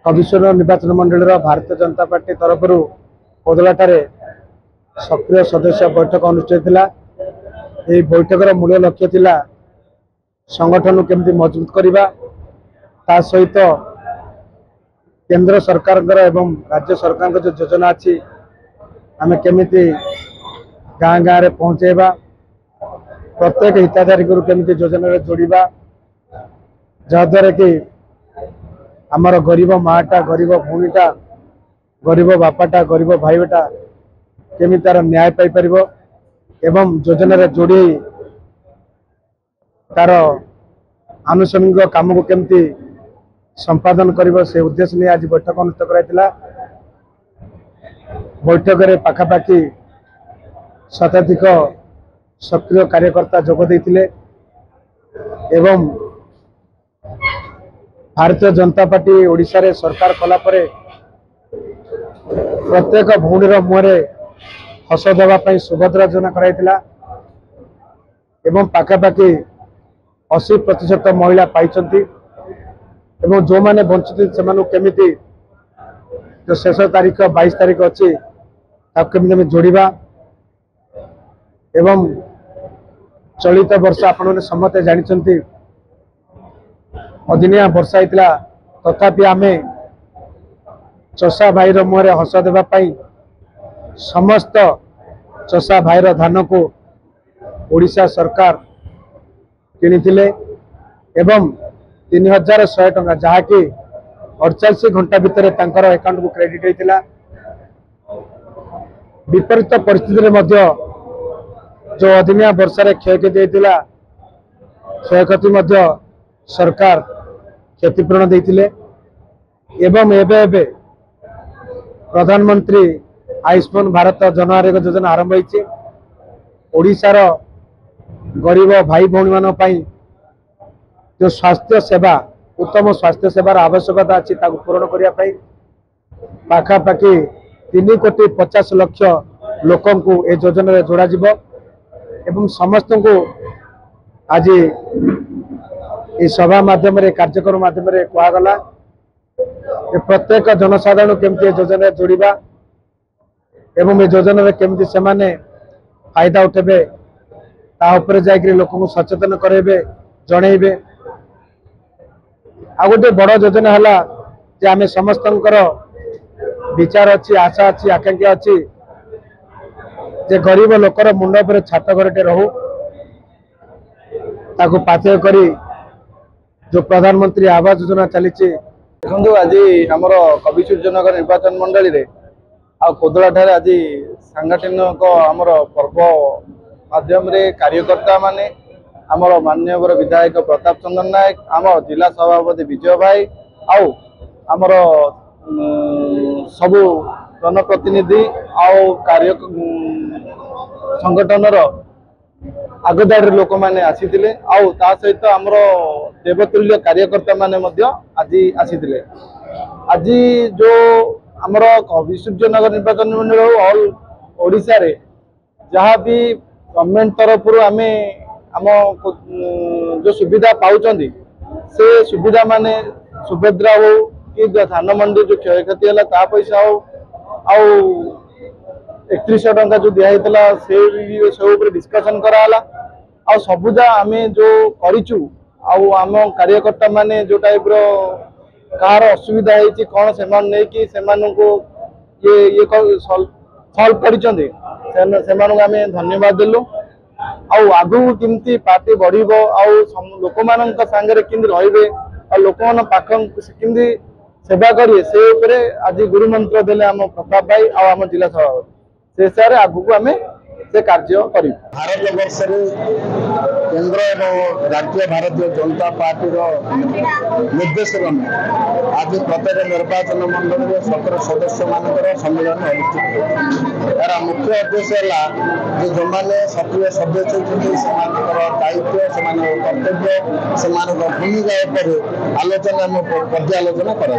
कविश्वर निर्वाचन मंडल भारतीय जनता पार्टी तरफ कोदलाठार सक्रिय सदस्य बैठक अनुष्ठित होता। यह बैठकर मूल लक्ष्य थिला संगठन केमती मजबूत करवा ता सहित केंद्र सरकार एवं राज्य सरकार जो योजना अच्छी आम केमिति गाँ गाँव में पहुँचेबा प्रत्येक हिताधारी को केमिति योजना जोड़वा जहाद्वारा कि आमर गरीब माटा गरीब भूणीटा गरीब बापाटा गरीब भाईटा केमी तार न्याय पाई परिबो एवं योजना जोड़ी तार आनुषंगिक काम को केमती संपादन करिबो से उद्देश्य नहीं आज बैठक अनुष्ठित कराइतिला। बैठक में पाखापाखि शताधिक सक्रिय कार्यकर्ता जोग देइतिले एवं भारतीय जनता पार्टी ओडिशा रे सरकार कला परे प्रत्येक भूणीर मुहरे हस देवाई सुभद्रा योजना कराइतिला एवं पाखापाखि 80% महिला पाइछंती एवं जो माने वंचित से केमिति जो शेष तारीख 22 तारीख अच्छी केमी जोड़वा एवं चलित वर्ष आपण समस्ते जानते अदिनिया वर्षा होता तथापि आमे चषा भाईर मुहरे हस देवाई समस्त चषा भाईर धान को ओडिशा सरकार किनिथिले एवं 3100 टंका जहाँकि 48 घंटा भितर तांकर अकाउंट को क्रेडिट होता। विपरीत परिस्थिति में जो अदिनिया वर्षा क्षयक्षति होता क्षयक्षति सरकार क्षतिपूरण देते एवं एबे प्रधानमंत्री आयुष्मान भारत जन आरोग्य योजना आरंभ होती ओडिशार गरीब भाई भौणी मान जो स्वास्थ्य सेवा उत्तम स्वास्थ्य सेवार आवश्यकता अच्छी पूरण करने पाखापाखि 3,50,00,000 लोक ये योजना जोड़ा एवं समस्त को आज ये सभा माध्यम कार्यक्रम माध्यम कहगला प्रत्येक जनसाधारण केमती योजना जोड़वा एवं ये योजना केमती से फायदा उठेबे तापर जाकि लोक सचेतन करेबे जणेबे। आ गोटे बड़ योजना है जे आम समस्त विचार अच्छी आशा अच्छी आकांक्षा अच्छी जे गरीब लोकर मुंड पर छात घरटे रहू ताको पाथेय करी जो प्रधानमंत्री आवास योजना चली देखो आज आमर कविसूर्यनगर निर्वाचन मंडली रे आ कोदला ठारे आज सांगठनिक आमर पर्व माध्यम रे कार्यकर्ता माने आमर माननीय विधायक प्रताप चंद्र नायक आम जिला सभापति विजय भाई आउ आमर सबु जनप्रतिनिधि आउ कार्य संगठन आगदाड़ी लोक मैंने आसीथिले आउ ता सहित आमर देवतुल्य कार्यकर्ता माने मध्य आज आसीथिले। आज जो आमर कविसूर्यनगर निर्वाचन मंडल ऑल ओडिशा रे जहाँ भी गवर्नमेंट तरफ आमे आम जो सुविधा पाउचंदी से सुविधा माने सुभद्रा हो कि धान मंडी जो क्षयक्षति है ता पैसा हो आउ 3100 टंका जो दिखाई से सब डिस्कसन कराला आ सबुजा आम जो करिचु आउ आम कार्यकर्ता माने जो टाइप रो कार असुविधा होती कौन से ये सल्व कर आम धन्यवाद देलु आउ आगु किमती पार्टी बढ़िबो आउ लोक मान सांगे किंदी रहिबे आ लोक मान पाख किंदी सेवा करिए से उपरे आज गुरु मंत्र देले आम प्रताप भाई आ आम जिला सभापति से सारे आगु को आमे से कार्य करी। भारत वर्ष केंद्र एवं राज्य भारतीय जनता पार्टी निर्देश आज प्रत्येक निर्वाचन मंडल में 17 सदस्य मान सम्मेलन अनुष्ठित यार मुख्य उद्देश्य है जो मैंने सक्रिय सदस्य दायित्व से कर्तव्य से भूमिका आलोचना पर्यालोचना कर।